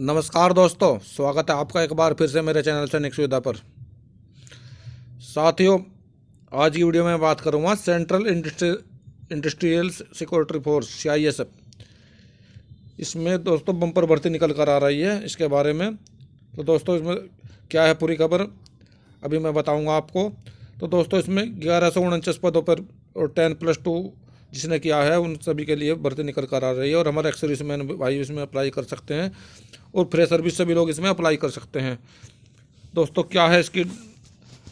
नमस्कार दोस्तों, स्वागत है आपका एक बार फिर से मेरे चैनल सैनिक सुविधा पर। साथियों, आज की वीडियो में बात करूंगा central industrial security force CISF। इसमें दोस्तों बम्पर भर्ती निकल कर आ रही है, इसके बारे में। तो दोस्तों इसमें क्या है पूरी खबर अभी मैं बताऊंगा आपको। तो दोस्तों इसमें 1149 पदों पर और 10+2 जिसने किया है उन सभी के लिए भर्ती निकल कर आ रही है। और हमारे एक्स सर्विसमैन भाई इसमें अप्लाई कर सकते हैं और फ्रेशर भी सभी लोग इसमें अप्लाई कर सकते हैं। दोस्तों क्या है इसकी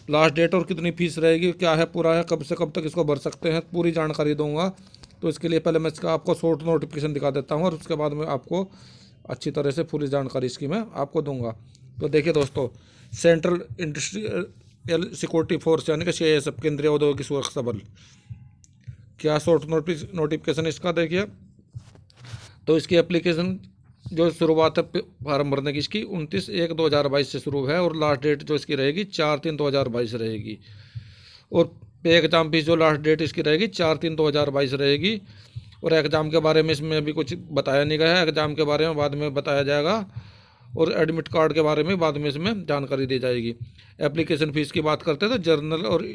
लास्ट डेट और कितनी फीस रहेगी, क्या है पूरा है, कब से कब तक इसको भर सकते हैं, पूरी जानकारी दूंगा। तो इसके लिए पहले मैं इसका आपको शॉर्ट नोटिफिकेशन दिखा देता हूँ और उसके बाद में आपको अच्छी तरह से पूरी जानकारी इसकी मैं आपको दूंगा। तो देखिए दोस्तों, सेंट्रल इंडस्ट्रियल सिक्योरिटी फोर्स यानी कि CISF, केंद्रीय औद्योगिक सुरक्षा बल, क्या शॉर्ट नोटिफिकेशन इसका देखिए। तो इसकी एप्लीकेशन जो शुरुआत है फार्म भरने की इसकी 29/1/2022 से शुरू है और लास्ट डेट जो इसकी रहेगी 4/3/2022 रहेगी। और पे एग्ज़ाम फीस जो लास्ट डेट इसकी रहेगी 4/3/2022 रहेगी। और एग्ज़ाम के बारे में इसमें अभी कुछ बताया नहीं गया है, एग्ज़ाम के बारे में बाद में बताया जाएगा। और एडमिट कार्ड के बारे में बाद में इसमें जानकारी दी जाएगी। एप्लीकेशन फ़ीस की बात करते हैं तो जर्नल और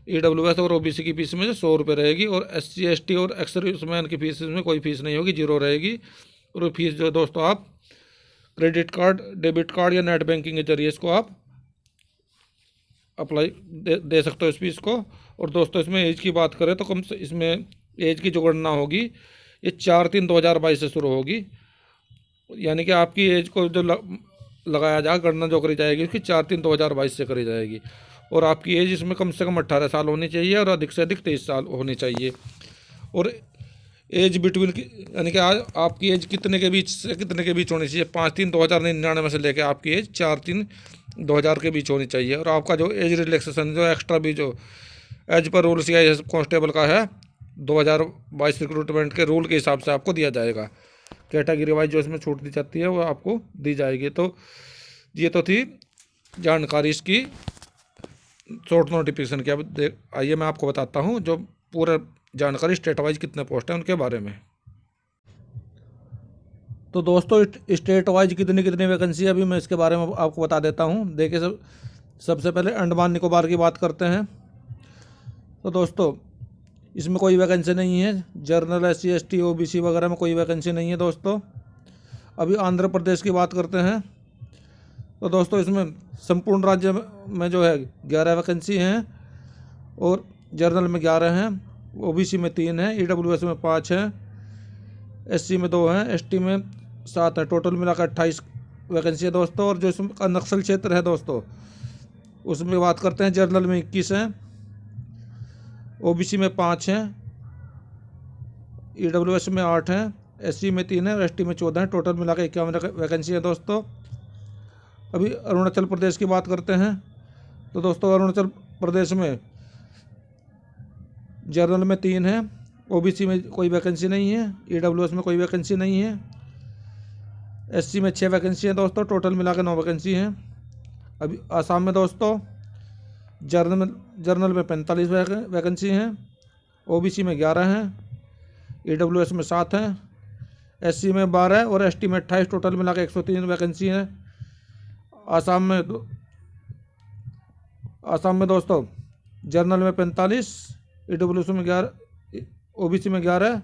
EWS और OBC की फीस में 100 रुपये रहेगी। और SC ST और एक्स सर्विसमैन की फीस में कोई फीस नहीं होगी, 0 रहेगी। और फीस जो दोस्तों आप क्रेडिट कार्ड, डेबिट कार्ड या नेट बैंकिंग के जरिए इसको आप अप्लाई दे सकते हो इस फीस को। और दोस्तों इसमें एज की बात करें तो कम से इसमें एज की जो गणना होगी ये 4/3/2022 से शुरू होगी। यानी कि आपकी एज को जो लगाया जाएगा, गणना जो करी जाएगी उसकी 4/3/2022 से करी जाएगी। और आपकी एज इसमें कम से कम 18 साल होनी चाहिए और अधिक से अधिक 23 साल होनी चाहिए। और एज बिटवीन यानी कि आज आपकी एज कितने के बीच से कितने के बीच होनी चाहिए, 5/3/2099 से लेकर आपकी एज 4/3/2000 के बीच होनी चाहिए। और आपका जो एज रिलैक्सेशन जो एक्स्ट्रा भी जो as per rule CISF constable का है 2022 रिक्रूटमेंट के रूल के हिसाब से आपको दिया जाएगा। कैटेगरी वाइज जो इसमें छूट दी जाती है वो आपको दी जाएगी। तो ये तो थी जानकारी इसकी शॉर्ट नोटिफिकेशन की। अब आइए मैं आपको बताता हूँ जो पूरा जानकारी स्टेट वाइज कितने पोस्ट हैं उनके बारे में। तो दोस्तों स्टेट वाइज कितनी कितनी वैकेंसी है अभी मैं इसके बारे में आपको बता देता हूँ। देखिए सबसे पहले अंडमान निकोबार की बात करते हैं। तो दोस्तों इसमें कोई वैकेंसी नहीं है, जर्नल SC ST OBC वगैरह में कोई वैकेंसी नहीं है दोस्तों। अभी आंध्र प्रदेश की बात करते हैं। तो दोस्तों इसमें संपूर्ण राज्य में जो है 11 वैकेंसी हैं और जर्नल में 11 हैं, OBC में 3 हैं, EWS में 5 हैं, SC में 2 हैं, ST में 7 हैं। टोटल मिलाकर 28 वैकेंसी है दोस्तों। और जो इसका नक्सल क्षेत्र है दोस्तों उसमें बात करते हैं, जर्नल में 21 हैं, OBC में 5 हैं, EWS में 8 हैं, SC में 3 है और ST में 14 हैं। टोटल मिलाकर 51 वैकेंसी है दोस्तों। अभी अरुणाचल प्रदेश की बात करते हैं। तो दोस्तों अरुणाचल प्रदेश में जर्नल में 3 है, OBC में कोई वैकेंसी नहीं है, EWS में कोई वैकेंसी नहीं है, SC में 6 वैकेंसी है दोस्तों। टोटल मिलाकर 9 वैकेंसी हैं। अभी आसाम में दोस्तों जर्नल में 45 वैकेंसी हैं, OBC में 11 हैं, EWS में 7 हैं, SC में 12 और ST में 28। टोटल मिलाकर 103 वैकेंसी हैं आसाम में दोस्तों। जर्नल में 45, EWS में 11, OBC में 11,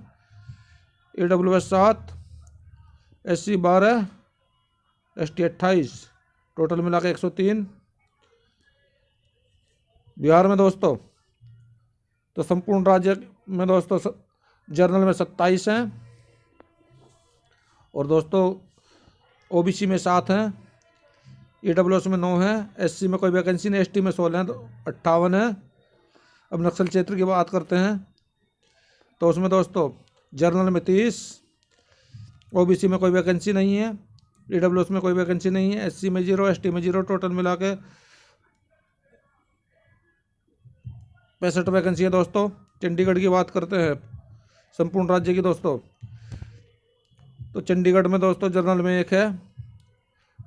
EWS 7, SC 12, ST 28। टोटल मिलाकर 103। बिहार में दोस्तों तो संपूर्ण राज्य में दोस्तों जर्नल में 27 हैं और दोस्तों OBC में 7 हैं, EWS में 9 हैं, SC में कोई वैकेंसी नहीं, ST में 16 हैं, तो 58 है। अब नक्सल क्षेत्र की बात करते हैं। तो उसमें दोस्तों जर्नल में 30, OBC में कोई वैकेंसी नहीं है, EWS में कोई वैकेंसी नहीं है, SC में 0, ST में 0। टोटल मिला के 65 वैकेंसी है दोस्तों। चंडीगढ़ की बात करते हैं संपूर्ण राज्य की दोस्तों। तो चंडीगढ़ में दोस्तों जर्नल में 1 है,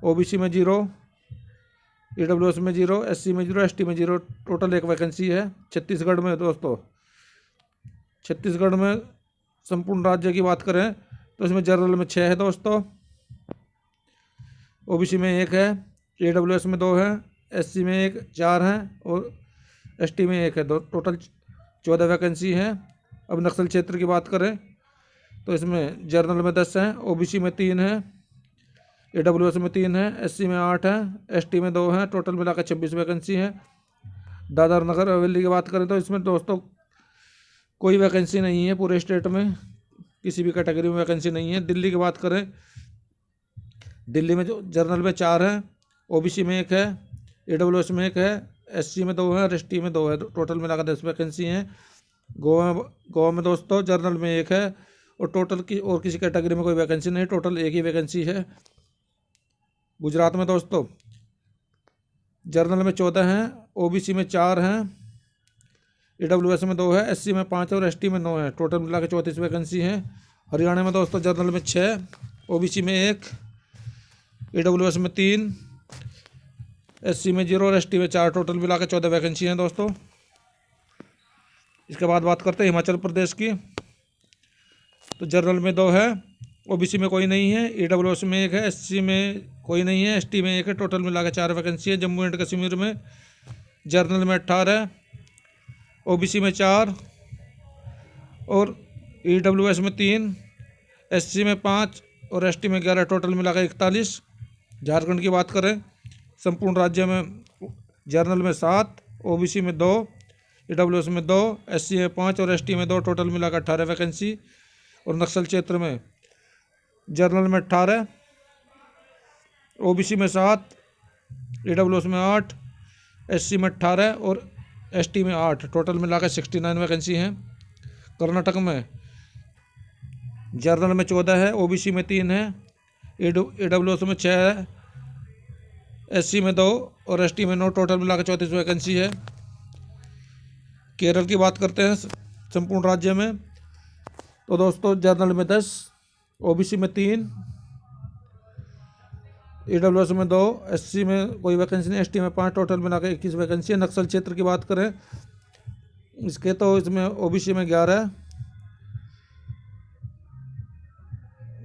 OBC में 0, EWS में 0, SC में 0, ST में 0। टोटल 1 वैकेंसी है। छत्तीसगढ़ में दोस्तों संपूर्ण राज्य की बात करें तो इसमें जर्नल में 6 है दोस्तों, ओबीसी में 1 है, ईडब्ल्यूएस में 2 है, एससी में 1 4 हैं और एसटी में 1 है। दो टोटल 14 वैकेंसी हैं। अब नक्सल क्षेत्र की बात करें तो इसमें जनरल में 10 हैं, ओबीसी में 3 है, ईडब्ल्यूएस में 3 है, एससी में 8 है, एसटी में 2 हैं। टोटल मिलाकर 26 वैकेंसी है। दादर नगर हवेली की बात करें तो इसमें दोस्तों कोई वैकेंसी नहीं है, पूरे स्टेट में किसी भी कैटेगरी में वैकेंसी नहीं है। दिल्ली की बात करें, दिल्ली में जो जनरल में 4 है, ओबीसी में 1 है, ईडब्ल्यूएस में 1 है, एससी में 2 है और एसटी में 2 है। टोटल मिलाकर 10 वैकेंसी हैं। गोवा में दोस्तों जनरल में 1 है और टोटल की और किसी कैटेगरी में कोई वैकेंसी नहीं, टोटल 1 ही वैकेंसी है। गुजरात में दोस्तों जनरल में 14 हैं, ओबीसी में 4 हैं, ईडब्ल्यूएस में 2 है, एससी में 5 और एसटी में 9 है। टोटल मिला के 34 वैकेंसी हैं। हरियाणा में दोस्तों जनरल में 6, ओबीसी में 1, ईडब्ल्यूएस में 3, एससी में 0 और एसटी में 4। टोटल मिला के 14 वैकेंसी हैं दोस्तों। इसके बाद बात करते हैं हिमाचल प्रदेश की। तो जनरल में 2 है, ओबीसी में कोई नहीं है, ईडब्ल्यूएस में 1 है, एससी में कोई नहीं है, एसटी में 1 है। टोटल मिला के 4 वैकेंसी है। जम्मू एंड कश्मीर में जनरल में 18, ओबीसी में 4 और ईडब्ल्यूएस में 3, एससी में 5 और एसटी में 11। टोटल मिला के 41। झारखंड की बात करें, संपूर्ण राज्य में जनरल में 7, ओबीसी में 2, ईडब्ल्यूएस में 2, एससी में 5 और एसटी में 2। टोटल मिलाकर 18 वैकेंसी। और नक्सल क्षेत्र में जनरल में 18, ओबीसी में 7, ईडब्ल्यूएस में 8, एससी में 18 और एसटी में 8। टोटल मिलाकर 69 वैकेंसी हैं। कर्नाटक में जनरल में 14 है, ओबीसी में 3 है, ईडब्ल्यूएस में 6 है, एससी में 2 और एसटी में 9। टोटल मिलाकर 34 वैकेंसी है। केरल की बात करते हैं संपूर्ण राज्य में तो दोस्तों जनरल में 10, ओबीसी में 3, ईडब्ल्यूएस में 2, एससी में कोई वैकेंसी नहीं, एसटी में 5। टोटल मिलाकर 21 वैकेंसी है। नक्सल क्षेत्र की बात करें इसके तो इसमें ओबीसी में 11,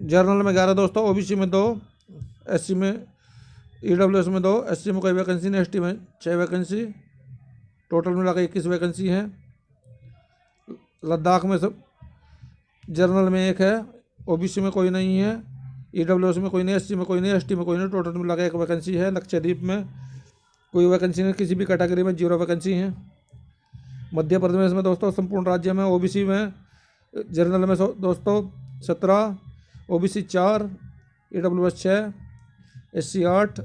जनरल में 11 दोस्तों, ओबीसी में 2, एससी में ईडब्ल्यूएस में 2, एससी में कोई वैकेंसी नहीं, एसटी में 6 वैकेंसी। टोटल मिलाकर 21 वैकेंसी है। लद्दाख में सब जनरल में 1 है, ओबीसी में कोई नहीं है, ईडब्ल्यूएस में कोई नहीं, एससी में कोई नहीं, एसटी में कोई नहीं। टोटल मिलाकर 1 वैकेंसी है। लक्षद्वीप में कोई वैकेंसी नहीं, किसी भी कैटेगरी में 0 वैकेंसी है। मध्य प्रदेश में दोस्तों संपूर्ण राज्य में ओबीसी में जनरल में दोस्तों 17, ओबीसी 4, ईडब्ल्यूएस 6, एससी 8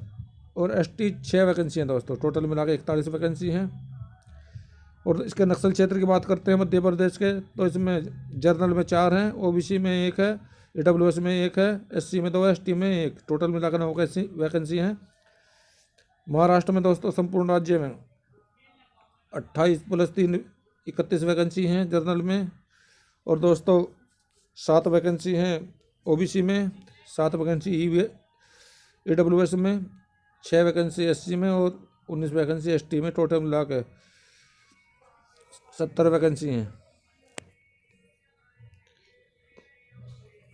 और एसटी 6 वैकेंसी हैं दोस्तों। टोटल मिला के 41 वैकेंसी हैं। और इसके नक्सल क्षेत्र की बात करते हैं मध्य प्रदेश के तो इसमें जनरल में 4 हैं, ओबीसी में 1 है, ईडब्ल्यूएस में 1 है, एससी में 2 है, एसटी में 1। टोटल मिलाकर 9 वैकेंसी हैं। महाराष्ट्र में दोस्तों संपूर्ण राज्य में 28 + 3 31 वैकेंसी हैं जनरल में। और दोस्तों 7 वैकेंसी हैं ओबीसी में, 7 वैकेंसी ईडब्ल्यूएस में, 6 वैकेंसी एससी में और 19 वैकेंसी एसटी में। टोटल मिला के 70 वैकेंसी हैं।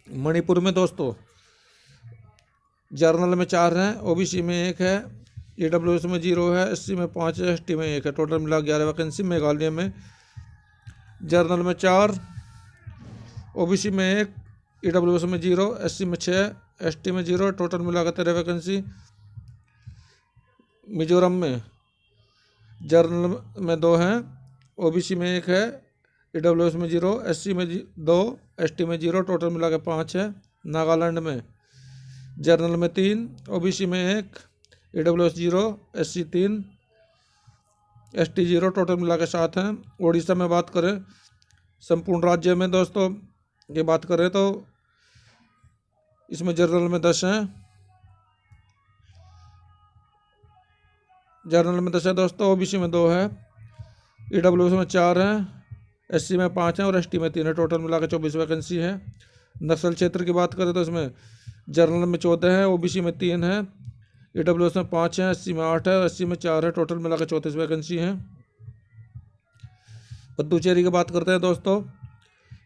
मणिपुर में दोस्तों जनरल में 4 हैं, ओबीसी में 1 है, ईडब्ल्यूएस में 0 है, एससी में 5 है, एसटी में 1 है। टोटल मिला 11 वैकेंसी। मेघालय में जनरल में 4, ओबीसी में 1, ईडब्ल्यूएस में 0, एससी में 6, एसटी में 0। टोटल मिलाकर 13 वैकेंसी। मिजोरम में जनरल में 2 हैं, ओबीसी में 1 है, ईडब्ल्यूएस में 0, एससी में 2, एसटी में 0। टोटल मिलाकर 5 है। नागालैंड में जनरल में 3, ओबीसी में 1, ईडब्ल्यूएस 0, एससी 3, एसटी 0। टोटल मिलाकर 7 हैं। उड़ीसा में बात करें संपूर्ण राज्य में दोस्तों की बात करें तो इसमें जनरल में 10 हैं, जनरल में 10 है दोस्तों, ओबीसी में 2 है, ईडब्ल्यूएस में 4 हैं, एससी में 5 हैं और एसटी में 3 है। टोटल मिलाकर 24 वैकेंसी है। नक्सल क्षेत्र की बात करें तो इसमें जनरल में 14 है, ओबीसी में 3 है, ईडब्ल्यूएस में 5 है, एससी में 8 है, एससी में 4 है। टोटल मिलाकर 34 वैकेंसी हैं। पुदुचेरी की बात करते हैं दोस्तों,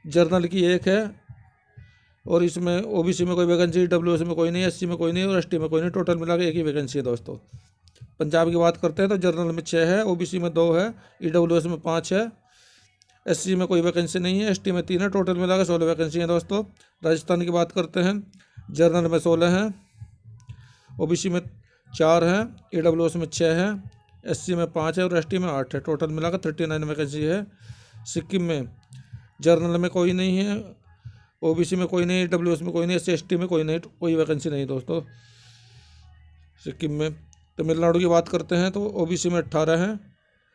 जनरल की 1 है, और इसमें ओबीसी में कोई वैकेंसी, डब्ल्यूएस में कोई नहीं, एससी में कोई नहीं और एसटी में कोई नहीं। टोटल मिला के एक ही वैकेंसी है दोस्तों। पंजाब की बात करते हैं तो जनरल में 6 है, ओबीसी में 2 है, ईडब्ल्यूएस में 5 है, एससी में कोई वैकेंसी नहीं है, एसटी में 3 है। टोटल मिला के 16 वैकेंसी हैं दोस्तों। राजस्थान की बात करते हैं, जनरल में 16 हैं, ओबीसी में 4 है, ईडब्ल्यूएस में 6 है, एससी में 5 है और एसटी में 8 है। टोटल मिलाकर 39 वैकेंसी है। सिक्किम में जनरल में कोई नहीं है, ओबीसी में कोई नहीं, ईडब्ल्यूएस में कोई नहीं, एससी एसटी में कोई नहीं, कोई वैकेंसी नहीं दोस्तों सिक्किम में। तमिलनाडु की बात करते हैं तो ओबीसी में 18 हैं,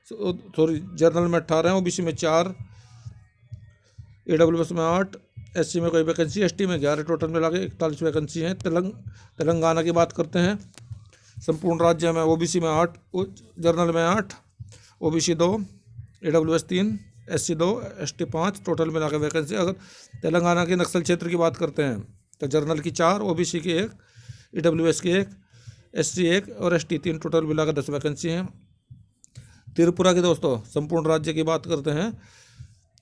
सॉरी जनरल में 18 हैं, ओबीसी में 4, ईडब्ल्यूएस में 8, एससी में कोई वैकेंसी, एसटी में 11। टोटल मिला के 41 वैकेंसी हैं। तेलंगाना की बात करते हैं, संपूर्ण राज्य में ओबीसी में 8, जनरल में 8, OBC 2, EWS 3, SC 2, ST 5। Total मिला के वैकेंसी। अगर तेलंगाना के नक्सल क्षेत्र की बात करते हैं तो जनरल की 4, ओबीसी की 1, ईडब्ल्यूएस की 1, एससी 1 और एसटी 3। टोटल मिलाकर 10 वैकेंसी हैं। त्रिपुरा की दोस्तों संपूर्ण राज्य की बात करते हैं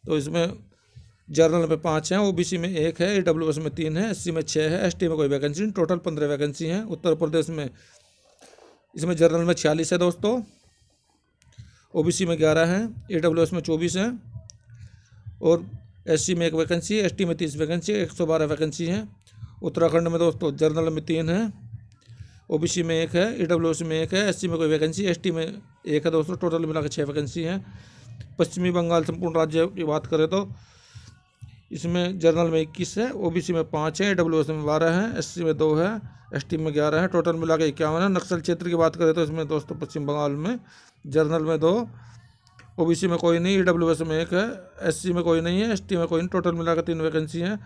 तो इसमें जनरल में 5 हैं, ओबीसी में 1 है, ईडब्ल्यूएस में 3 है, एससी में 6 है, एसटी में कोई वैकेंसी नहीं। टोटल 15 वैकेंसी हैं। उत्तर प्रदेश में इसमें जनरल में 46 है दोस्तों, ओबीसी में 11 हैं, ईडब्ल्यूएस में 24 हैं और एससी में 1 वैकेंसी, एसटी में 30 वैकेंसी, 112 वैकेंसी हैं। उत्तराखंड में दोस्तों जनरल में 3 है, ओबीसी में 1 है, ईडब्ल्यूएस में 1 है, एससी में कोई वैकेंसी, एसटी में 1 है दोस्तों। टोटल मिलाकर 6 वैकेंसी हैं। पश्चिमी बंगाल संपूर्ण राज्य की बात करें तो इसमें जनरल में 21 है, ओबीसी में 5 है, ईडब्ल्यूएस में 12 है, एससी में 2 है, एसटी में 11 है। टोटल मिला के 51 है। नक्सल क्षेत्र की बात करें तो इसमें दोस्तों पश्चिम बंगाल में जनरल में 2, ओबीसी में कोई नहीं, ईडब्ल्यूएस में 1 है, एससी में कोई नहीं है, एसटी में कोई नहीं। टोटल मिलाकर 3 वैकेंसी हैं।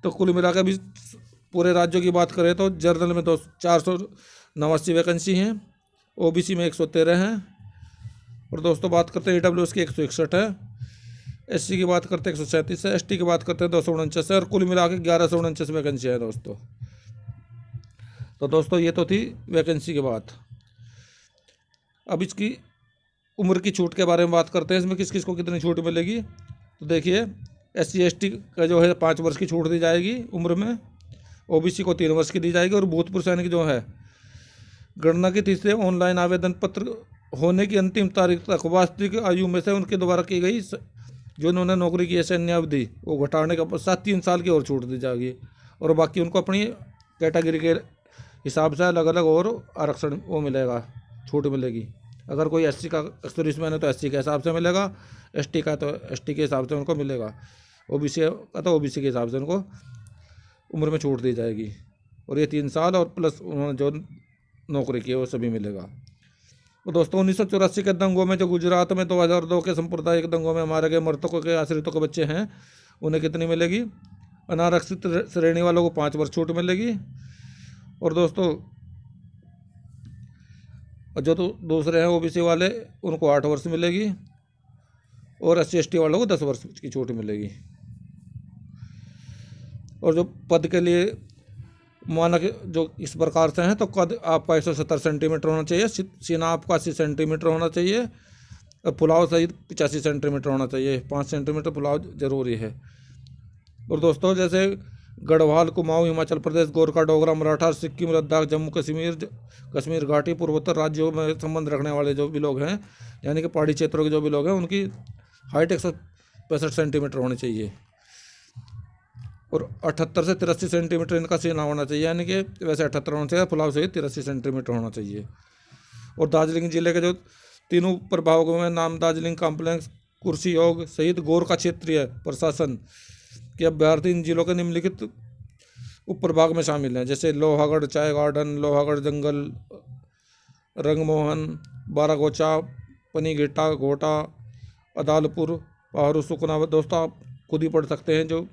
तो कुल मिलाकर भी पूरे राज्यों की बात करें तो जनरल में 489 वैकेंसी हैं, ओबीसी में 113 हैं और दोस्तों बात करते हैं ईडब्ल्यूएस की 161 है, एससी की बात करते हैं 137 है, एसटी की बात करते हैं 249 है और कुल मिला के 1149 वैकेंसी है दोस्तों। तो दोस्तों ये तो थी वैकेंसी की बात। अब इसकी उम्र की छूट के बारे में बात करते हैं, इसमें किस किस को कितनी छूट मिलेगी। तो देखिए एससी एसटी का जो है 5 वर्ष की छूट दी जाएगी उम्र में, ओबीसी को 3 वर्ष की दी जाएगी और भूतपूर्व सैनिक जो है गणना की तिथि से ऑनलाइन आवेदन पत्र होने की अंतिम तारीख तक वास्तविक आयु में से उनके द्वारा की गई जो उन्होंने नौकरी की है सैन्य अवधि वो घटाने के पश्चात 3 साल की और छूट दी जाएगी और बाकी उनको अपनी कैटेगरी के हिसाब से अलग अलग और आरक्षण वो मिलेगा, छूट मिलेगी। अगर कोई एससी का एक्स-सर्विसमैन है तो एससी के हिसाब से मिलेगा, एसटी का तो एसटी के हिसाब से उनको मिलेगा, ओबीसी का तो ओबीसी के हिसाब से उनको उम्र में छूट दी जाएगी और ये 3 साल और प्लस उन्होंने जो नौकरी की है वो सभी मिलेगा। तो दोस्तों 1984 के दंगों में जो गुजरात में 2002 के सांप्रदायिक दंगों में मारे गए मृतकों के आश्रितों के बच्चे हैं उन्हें कितनी मिलेगी। अनारक्षित श्रेणी वालों को 5 वर्ष छूट मिलेगी और दोस्तों जो तो दूसरे हैं ओबीसी वाले उनको 8 वर्ष मिलेगी और एससी एसटी वालों को 10 वर्ष की छूट मिलेगी। और जो पद के लिए मानक जो इस प्रकार से हैं तो कद आपका 170 सेंटीमीटर होना चाहिए, सीना आपका 80 सेंटीमीटर होना चाहिए और फुलाव सहित 85 सेंटीमीटर होना चाहिए, 5 सेंटीमीटर फुलाव जरूरी है। और दोस्तों जैसे गढ़वाल, कुमाऊं, हिमाचल प्रदेश, गोरखा, डोगरा, मराठा, सिक्किम, लद्दाख, जम्मू कश्मीर घाटी, पूर्वोत्तर राज्यों में संबंध रखने वाले जो भी लोग हैं यानी कि पहाड़ी क्षेत्रों के जो भी लोग हैं उनकी हाइट 165 सेंटीमीटर होनी चाहिए और 78 से 83 सेंटीमीटर इनका सीना होना चाहिए, यानी कि वैसे 78 होना चाहिए, फुलाव से 83 सेंटीमीटर होना चाहिए। और दार्जिलिंग जिले के जो तीनों प्रभागों में नाम दार्जिलिंग कॉम्प्लेक्स, कुर्सी योग सहित गोरखा क्षेत्रीय प्रशासन के अभ्यर्थी इन जिलों के निम्नलिखित उप प्रभाग में शामिल हैं, जैसे लोहागढ़ चाय गार्डन, लोहागढ़ जंगल, रंगमोहन, बारागोचा, पनीघेटा, घोटा, अदालपुर, पहाड़ू, सुकना। दोस्तों आप खुद ही पढ़ सकते हैं, जो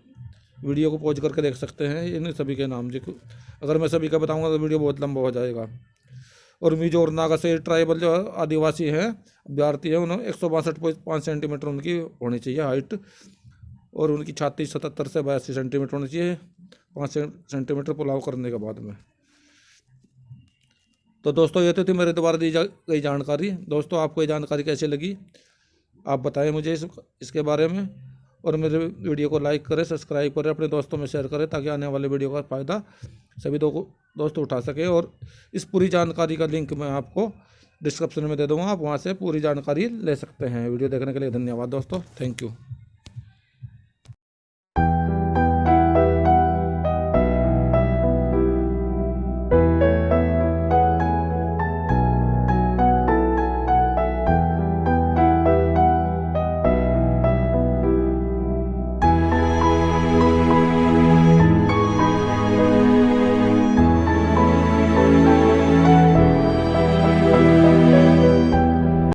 वीडियो को पॉज करके देख सकते हैं इन सभी के नाम। जो अगर मैं सभी का बताऊंगा तो वीडियो बहुत लंबा हो जाएगा। और मिजो और नागासेर ट्राइबल जो आदिवासी हैं अभ्यर्थी हैं उन्हें 162.5 सेंटीमीटर उनकी होनी चाहिए हाइट और उनकी छाती 77 से 82 सेंटीमीटर होनी चाहिए, 5 सेंटीमीटर पुलाव करने के बाद में। तो दोस्तों ये तो थी मेरे द्वारा दी गई जानकारी। दोस्तों आपको ये जानकारी कैसी लगी आप बताएं मुझे इसके बारे में और मेरे वीडियो को लाइक करें, सब्सक्राइब करें, अपने दोस्तों में शेयर करें ताकि आने वाले वीडियो का फ़ायदा सभी दोस्त उठा सके। और इस पूरी जानकारी का लिंक मैं आपको डिस्क्रिप्शन में दे दूँगा, आप वहाँ से पूरी जानकारी ले सकते हैं। वीडियो देखने के लिए धन्यवाद दोस्तों, थैंक यू।